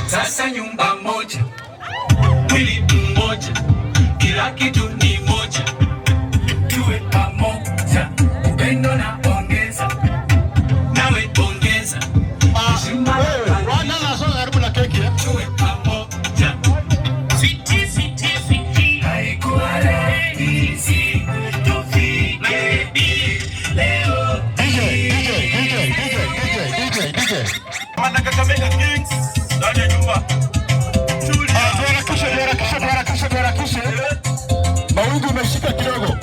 Sasa nyumba moja, mwili mmoja, kila kitu ni moja, tuwe pamoja, upendo na ongeza, nawe ongeza, tuwe pamoja, haikuwa rahisi tufike leo. Mawingu umeshika kidogo.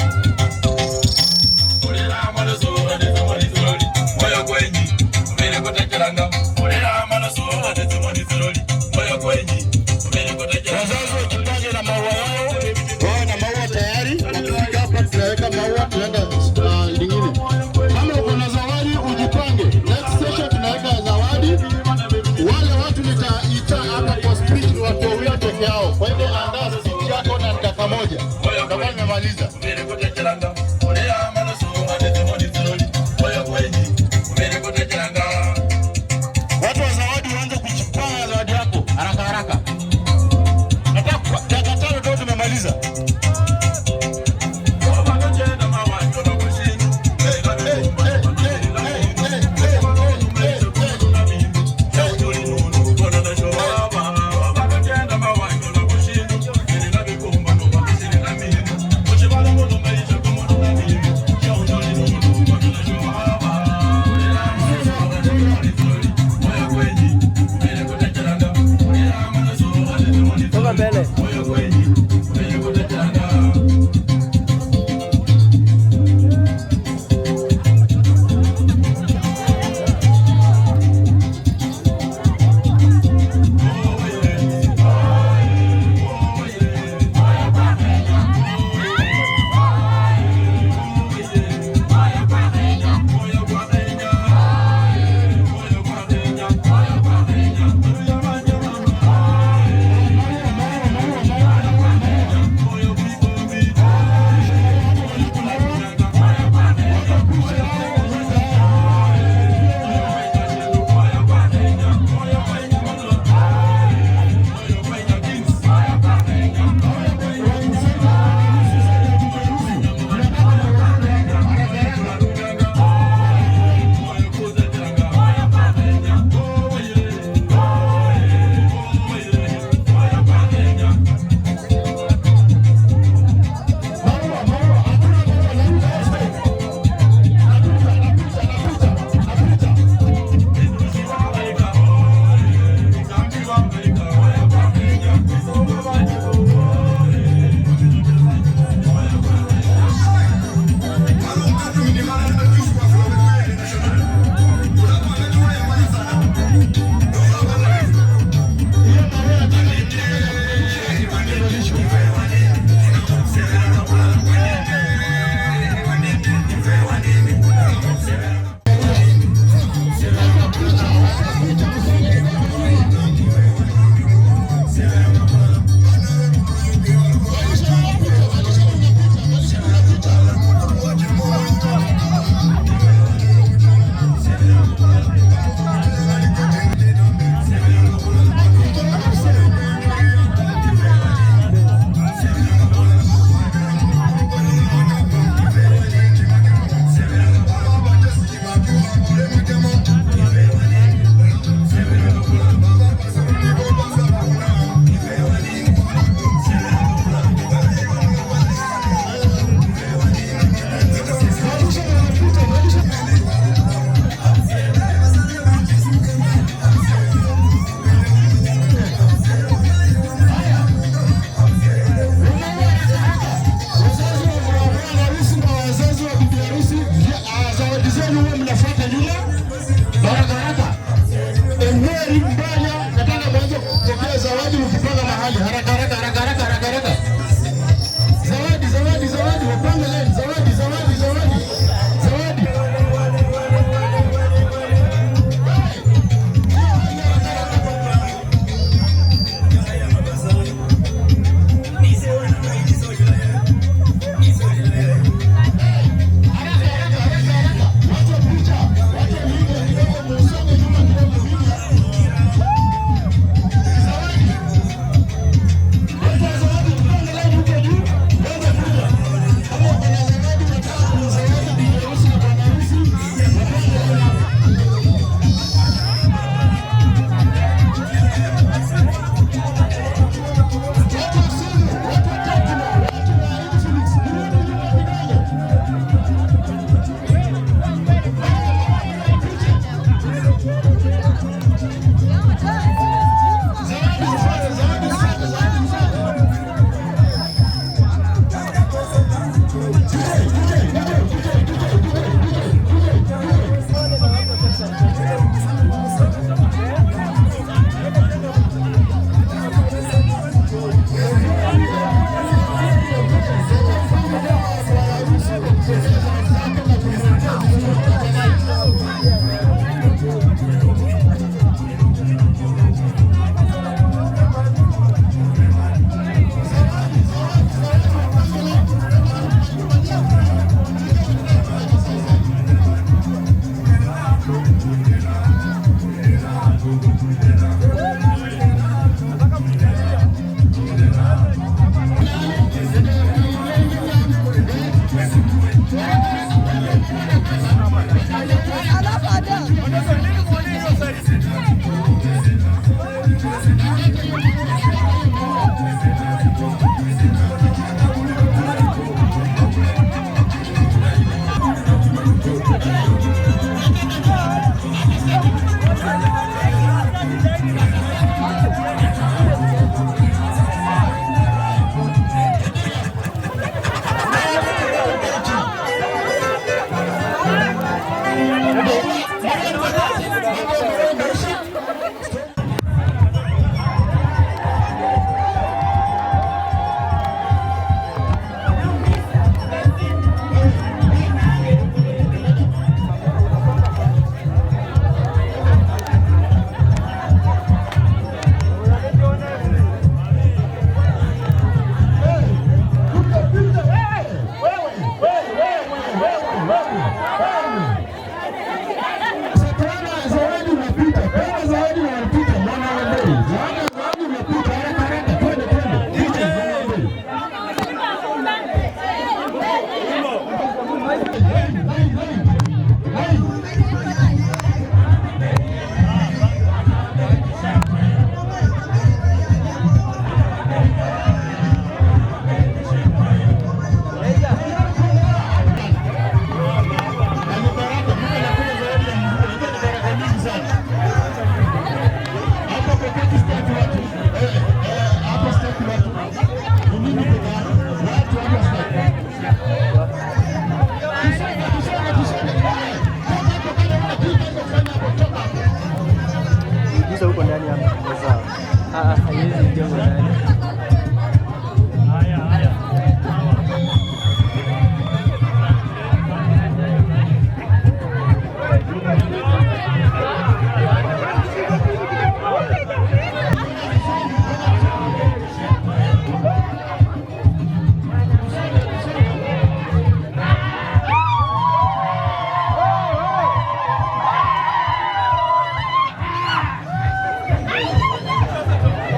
Wazazi wajipange na maua yao. Wao na maua tayari. Wakifika hapa tunaweka maua, tunaenda lingine. Kama uko na zawadi ujipange. Next session tunaweka zawadi. Wale watu nitaita hapa kwa speech ni watu wawili peke yao. Kwa hivyo andaa speech yako na dakika moja. Kama nimemaliza. Watu wa zawadi waanze kujipanga zawadi yako haraka haraka. Nataka dakika 5 ndio tumemaliza.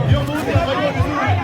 Hiyo mbuzi anafanya vizuri.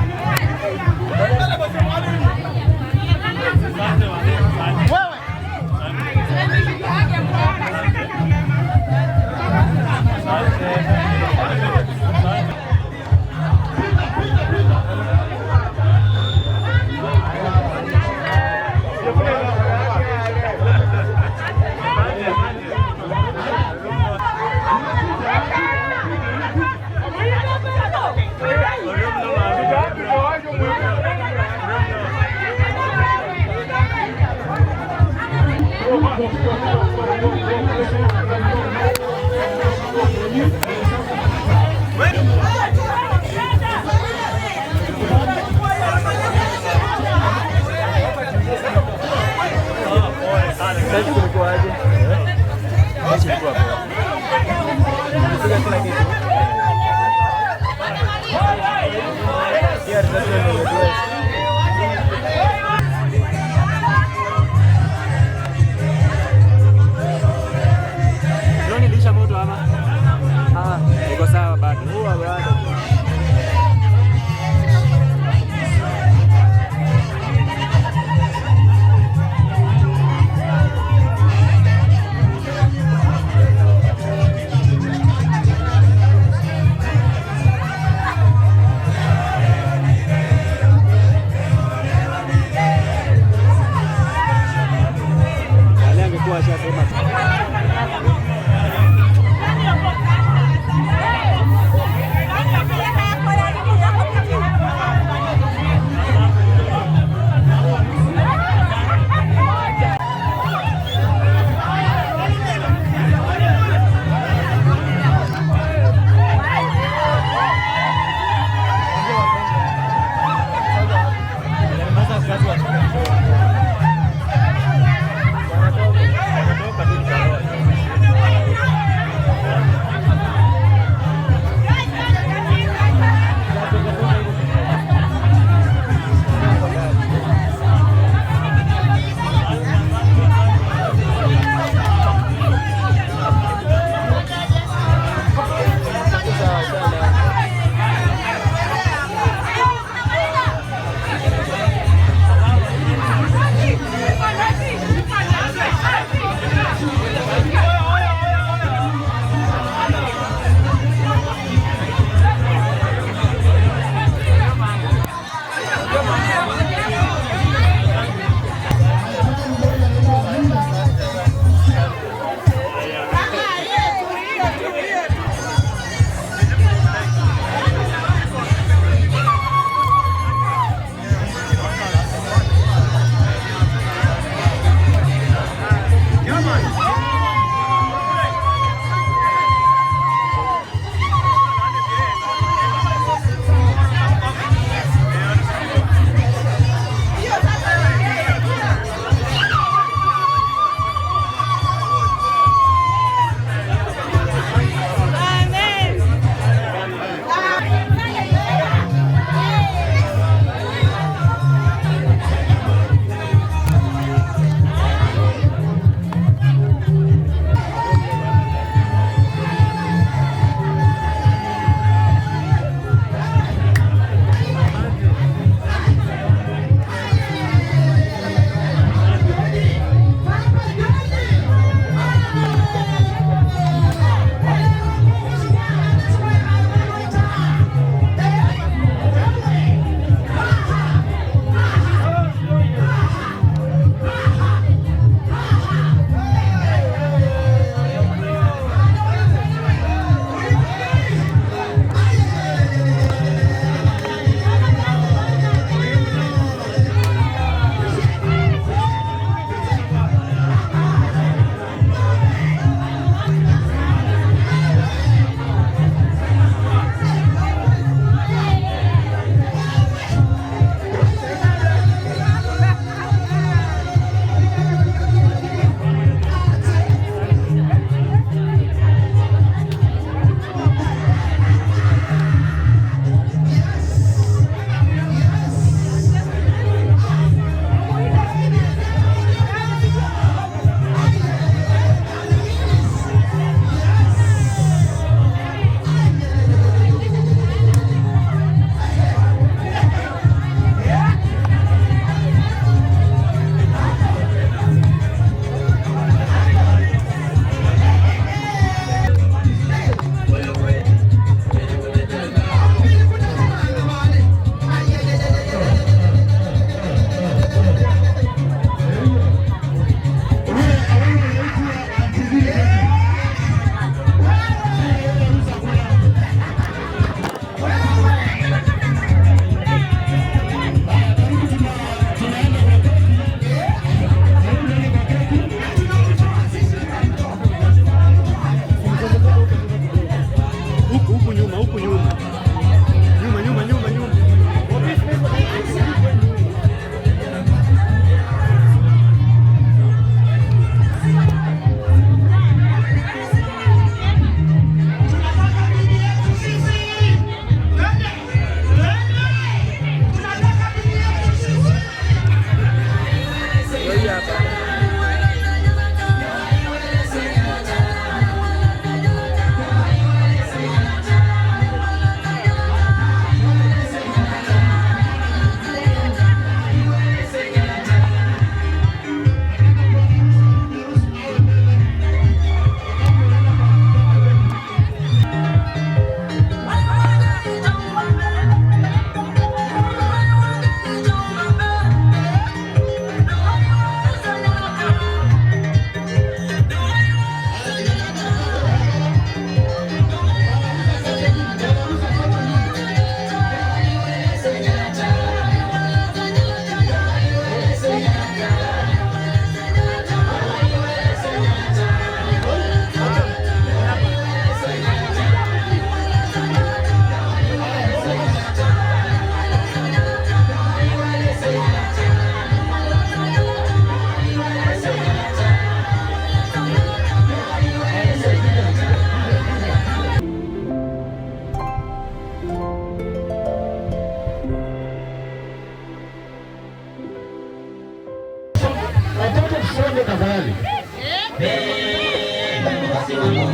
Songe tafadhali.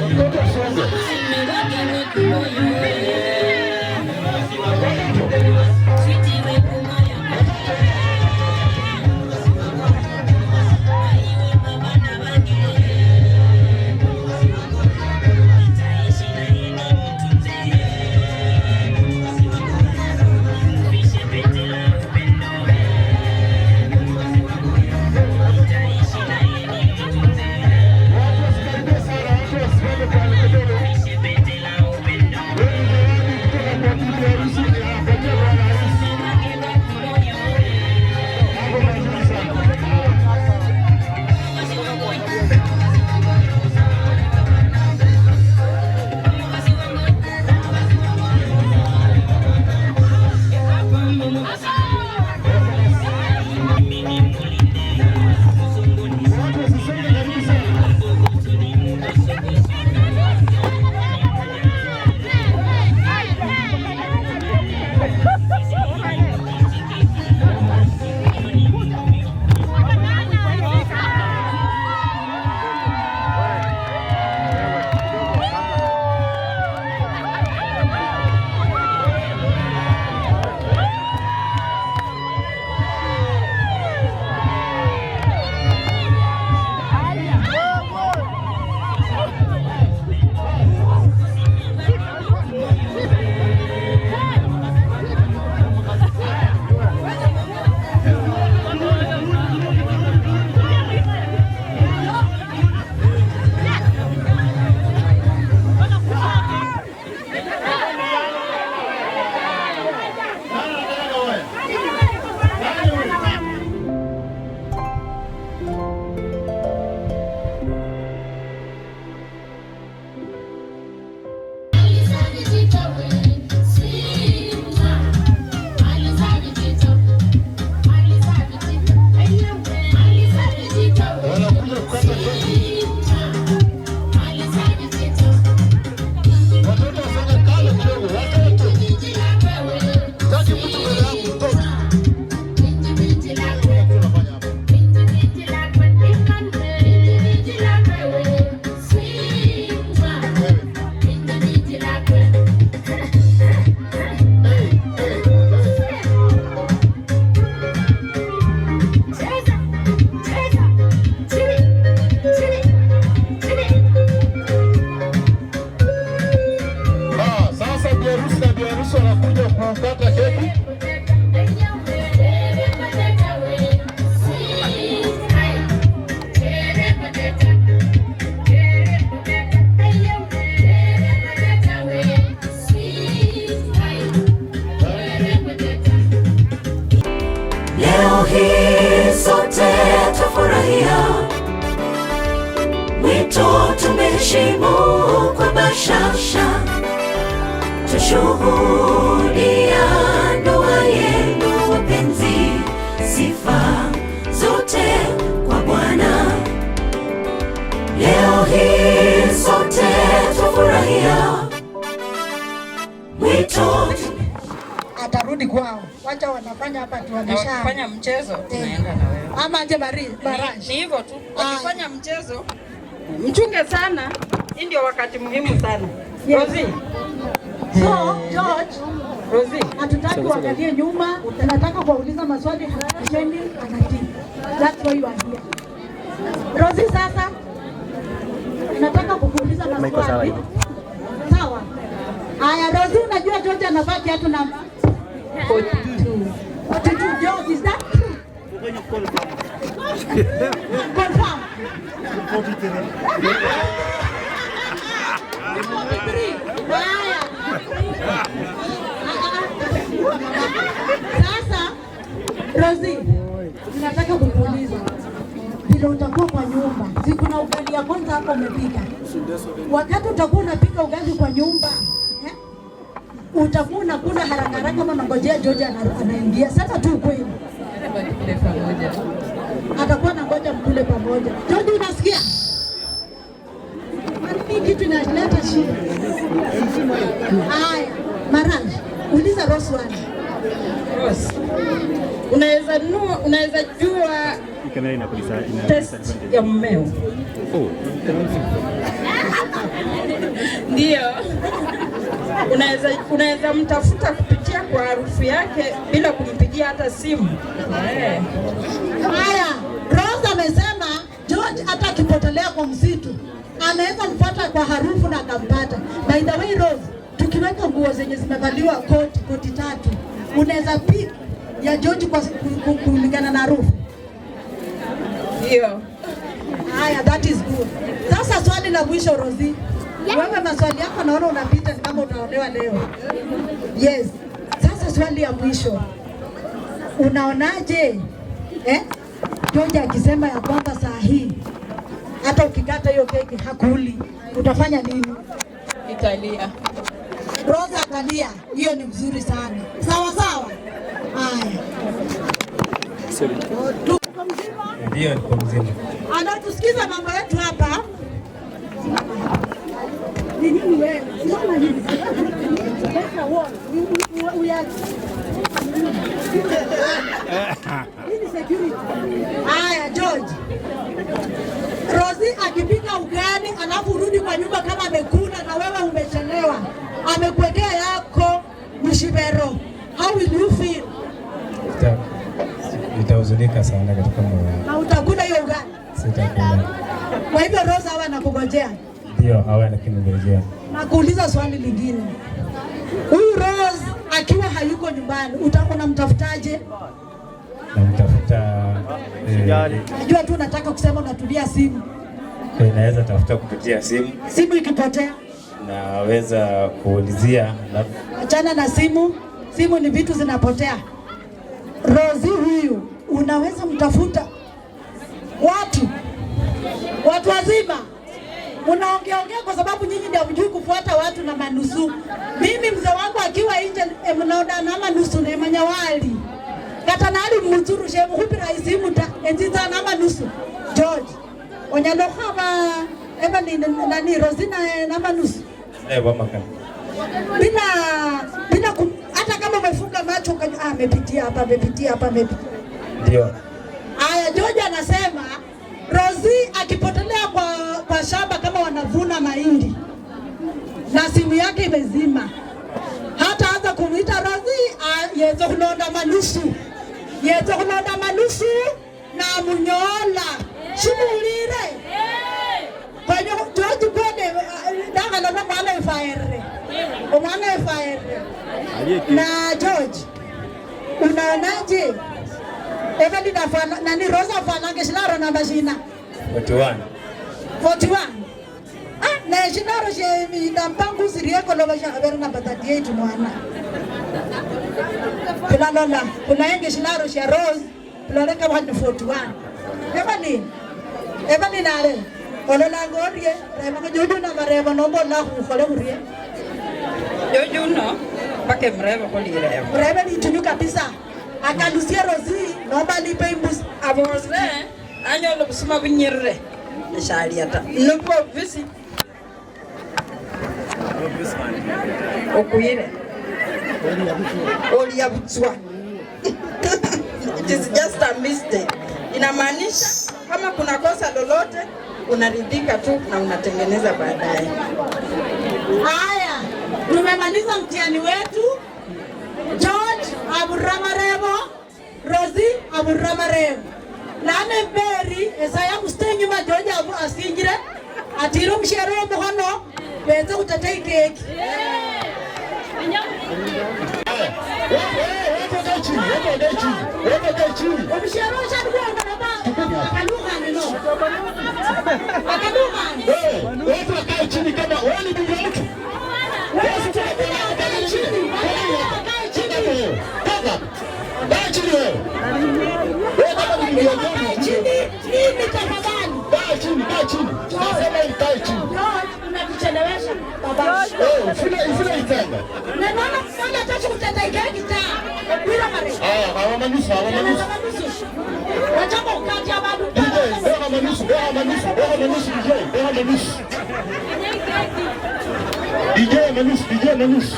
Mtoto songe. hii sote tufurahia, wito tumeheshimu kwa bashasha, tushuhudia ndoa yenu wapenzi, sifa zote kwa Bwana. Leo hii sote tufurahia, wito atarudi kwao. Wacha wanafanya hapa tu, wanafanya mchezo, tunaenda na wewe. Ama aje baraji. Ni hivyo tu. Wakifanya mchezo, mchunge sana. Hii ndio wakati muhimu sana. Yes. Rosie. So, George, Rosie, hatutaki kuangalia nyuma, tunataka kuuliza maswali hakikisheni anajibu. That's why you are here. Rosie, sasa nataka kukuuliza maswali. Sawa. Aya, Rosie, unajua George anavaa kiatu namba 42. George, is that true? Confirm. 43. Haya. Sasa, Rosie, nataka kukuuliza. Vile utakuwa kwa nyumba, si kuna ugali ya kwanza hapo umepika. Wakati utakuwa unapika ugali kwa nyumba, utakuwa unakula haraka haraka kama unangojea George anaingia. Sasa tu kweli. Atakuwa anangoja mkule pamoja. George, unasikia? Mimi kitu inaleta shida. Haya, Maraj, uliza Rose wani. Rose, unaweza jua test ya mmeo? Ndio. Unaweza mtafuta kupitia kwa harufu yake bila kumpigia hata simu. Haya, Rose amesema George hata akipotelea kwa msitu anaweza mpata kwa harufu na akampata. By the way Rose, tukiweka nguo zenye zimevaliwa koti tatu, unaweza pick ya George kwa kulingana na harufu. Ndio. Haya, that is good. Sasa swali la mwisho Rosie. Wewe maswali yako naona unapita kama utaolewa leo. Yes. Sasa swali ya mwisho. Unaonaje? George akisema ya kwamba saa hii hata ukikata hiyo keki hakuli, utafanya nini? Italia. Rose atalia. Hiyo ni mzuri sana. Sawa sawa. Haya. Ndio, niko mzima. Anatusikiza mambo yetu hapa. Nini wewe? Unaona nini? Beka wall. We are. Nini security? Haya George. Rosie akipika ugali alafu rudi kwa nyumba kama amekula na wewe umechelewa. Amekuwekea yako mshibero. How will you feel? Nitahuzunika sana katika moyo wangu. Na utakula hiyo ugali? Sitakula. Kwa hivyo Rose hawa anakungojea. Ndio, hawa anakungojea. Na kuuliza swali lingine. Huyu Rose akiwa hayuko nyumbani, unamtafutaje? Namtafuta Najua tu nataka kusema unatumia simu. Naweza tafuta kupitia simu. Simu ikipotea? Naweza kuulizia. Achana na simu. Simu ni vitu zinapotea. Rosie huyu unaweza mtafuta watu wazima. Unaongea kwa sababu nyinyi ndio mjui kufuata watu na manusu. Mimi mzee wangu akiwa nje mnaona na manusu na manyawali. Kata nali mzuru shemu hupi raisi muta enziza na manusu. George onyalo kama eba ni nani Rosina na manusu. Wamakana. Bila hata kama umefunga macho amepitia hapa. Ndio. Aya, George anasema Rosie akipotelea kwa shamba kama wanavuna mahindi na simu yake imezima, hata anza kumuita Rosie yezo kulonda manusu na munyola shimulire. Kwa hiyo George kwende danga na mwana efaere. Omwana efaere. Na George unaonaje? Evelyn afana nani Rosa afana ngeshilaro na mashina 41 na shilaro she ndampangu sirieko lo basha habera na 38 mwana pilalola kunaenge shilaro she Rose piloleka 41 Evelyn ale olola ngorie rema ko jodo na mareba no bola ku khole urie Jojo no pake mreba ko lireba. Mreba ni tunyu kabisa. Akalusia Rosie naomba nipe imbuzi Abosre anyolo busuma bunyirre. Nshaliata. Nupo visi. Okuyire. Oli yabutswa. It is just a mistake. Inamaanisha kama kuna kosa lolote unaridhika tu na unatengeneza baadaye. Haya, tumemaliza mtihani wetu. George Aburamarebo, Rosie Aburamarebo. Nane Berry esaya mustenyu ma George asinjire atiro mshero muhono beza utatei keki. Mshero shadwa ngaba akaluka nino. Akaluka. Wewe ukae chini kama wewe ni bibi yake. Wewe ukae chini. Kaa chini wewe. Wewe kama bibi yake. Kaa chini. Mimi tafadhali. Kaa chini. Nasema ikae chini. Unatuchelewesha baba. Ifile itanga. Na naona sana tacho kutataika gitaa. Bila mare. Hawa manusu. Wachapa ukati ya badu. Beha manusu. DJ manusu.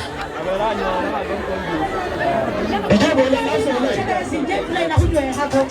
Ijabu wala nasa wala. Sinje fulani na huyo hapo.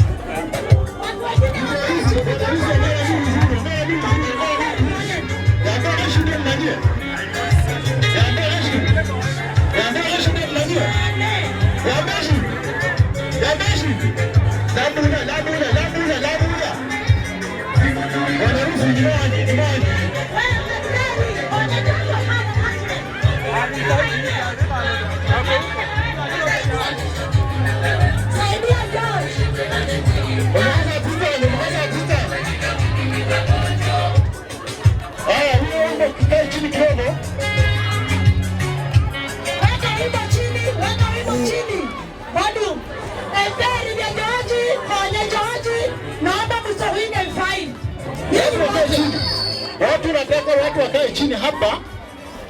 Watu nataka watu wakae chini hapa.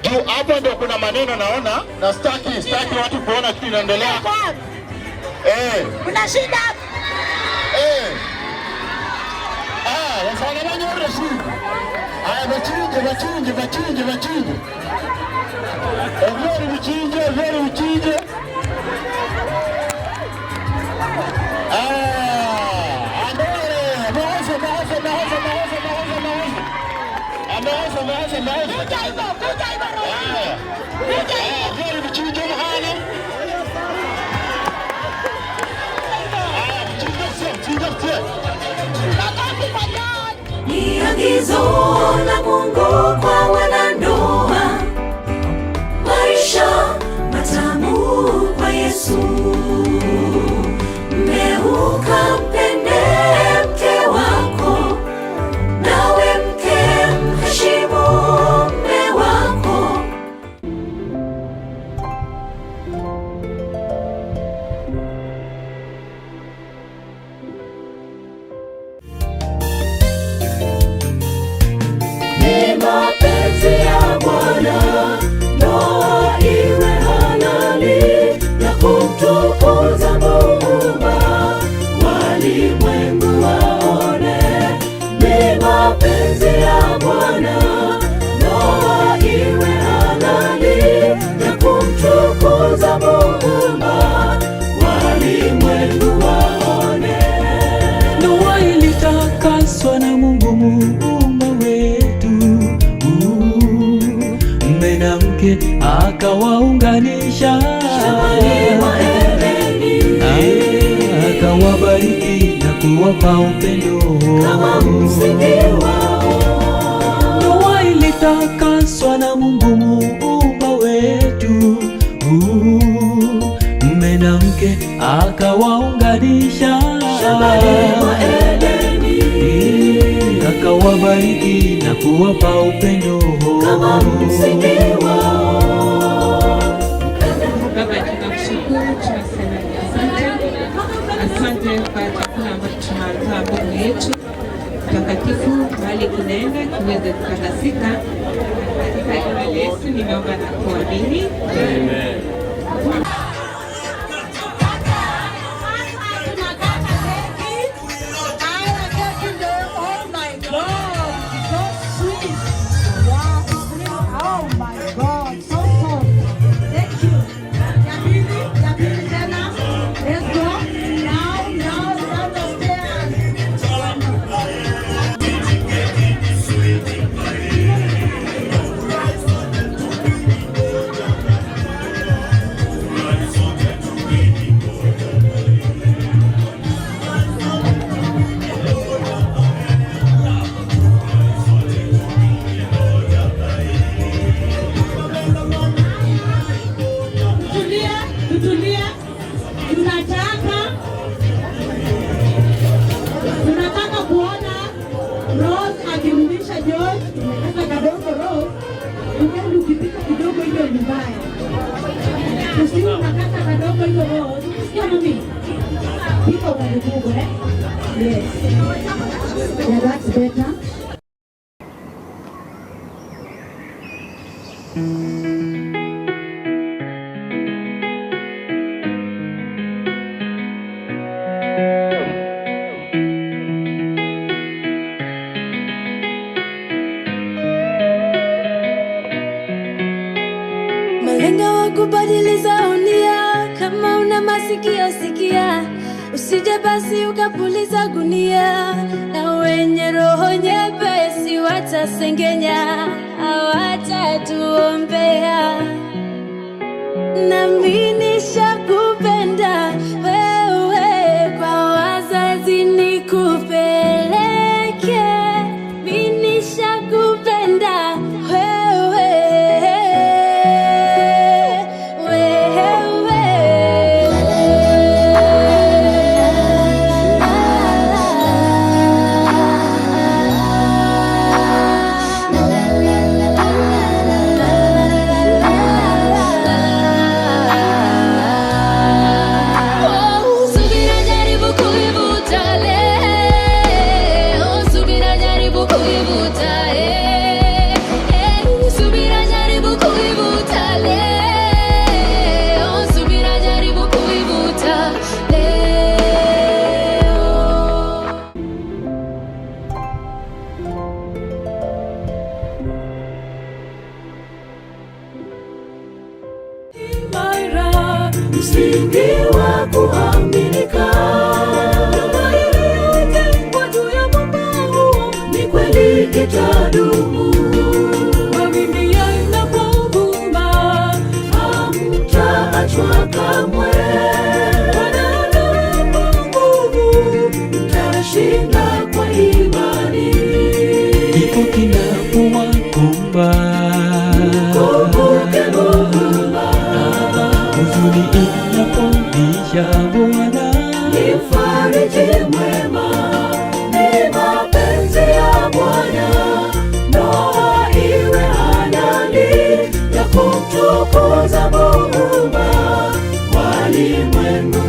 Juu hapa ndio kuna maneno naona na staki watu kuona kitu inaendelea. Kuna shida. Wafanyamanyo wote shida. Haya wachinje. Evori uchinje. Ni agizo la Mungu kwa wanandoa, maisha matamu kwa Yesu. Mme ukampende mke wako, nawe mke mheshimu mme wako. Ni mapenzi ya Bwana ndoa iwe halali ya kumtukuza Muumba, walimwengu waone. Ni mapenzi ya Bwana ndoa iwe halali ya kumtukuza Muumba, walimwengu waone. Ndoa ilitakaswa na Mungu Muumba wetu, mume na mke akawaunganisha, akawabariki na kuwapa upendo kama msingi wao. Ndoa ilitakaswa na Mungu Muumba wetu, mume na mke akawaunganisha, akawabariki na kuwapa upendo kama msingi wao. Baba, tunakushukuru, tunasema asante kwa chakula ambacho tunatoa mbele yetu takatifu, bali kinaenda kiweze kutakasika katika jina la Yesu. Nimeomba na kuamini, amen. Tunataka kuona Rose akimlisha George hata kadogo. Rose, ukenda ukipika kidogo hiyo ni mbaya. Usiwe unakata kadogo hiyo Rose. Sikia mami. Pika ugali kubwa Yes. Yeah, that's better. Malenga wa kubadiliza unia, kama una masikio sikia, usije basi ukapuliza gunia, na wenye roho nyepesi watasengenya, hawatatuombea. Nami nishakupenda wewe, kwa wazazi nikupeleke. Mimi nishakupenda wewe, msingi wa kuaminika. Nyumba iliyojengwa juu ya mwamba huo ni kweli itadumu. Mawimbi yanapovuma hamtaachwa kamwe. Wanadamu nguvu, mtashinda kwa imani. Kifo kinapowakumba, kumbuke Muumba. Huzuni inaponisha, Bwana ni mfariji mwema. Ni mapenzi ya Bwana ndoa iwe halali, ya kumtukuza Muumba walimwengu.